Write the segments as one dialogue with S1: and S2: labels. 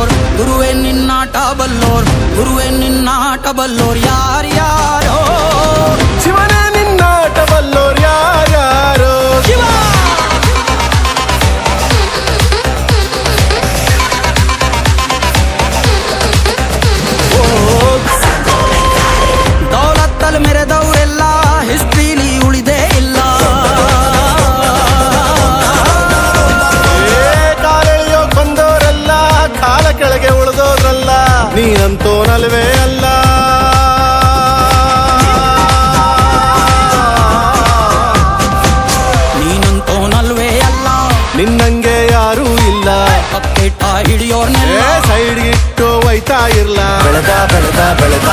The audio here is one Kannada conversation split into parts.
S1: ಬಲ್ಲೋರ್ ಗುರುವೇ ನಿನ್ನಾಟ ಬಲ್ಲೋರ್ ಗುರುವೇ ನಿನ್ನಾಟ ಬಲ್ಲೋರ್ ಯಾರ್ಯಾರೋ
S2: ಶಿವನೇ ನಿನ್ನಾಟ ಬಲ್ಲೋರ್ ಯಾರ್ಯಾರೋ
S1: ಶಿವ ದೌಲತ್ತಲ್ ಮೆರೆದವರೆಲ್ಲ ಹಿಸ್ಟ್ರಿಲಿ ಉಳಿದೇ ಇಲ್ಲ
S2: ಕಾಲೆಳೆಯೋಕ್ ಬಂದವರೆಲ್ಲ ಕಾಲ ಕೆಳಗೆ ಉಳಿದೋದ್ರಲ್ಲ ನೀನಂತೋನಲ್ವೇ ಅಲ್ಲ
S1: ನೀನಂತೋನಲ್ವೇ ಅಲ್ಲ
S2: ನಿನ್ನಂಗೆ ಯಾರೂ ಇಲ್ಲ
S1: ಪಕ್ಕೇಟ ಹಿಡಿಯೋರ್ನೆಲ್ಲ
S2: ಸೈಡ್ ಇಟ್ಟು ಒಯ್ತಾ ಇರ್ಲ ಬೆಳೆದ ಬೆಳೆದ ಬೆಳೆದ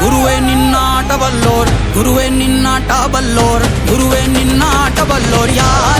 S1: ಗುರುವೇ ನಿನ್ನಾಟ ಬಲ್ಲೋರ್ ಗುರುವೇ ನಿನ್ನಾಟ ಬಲ್ಲೋರ್ ಗುರುವೇ ನಿನ್ನಾಟ ಬಲ್ಲೋರ್ ಯಾರ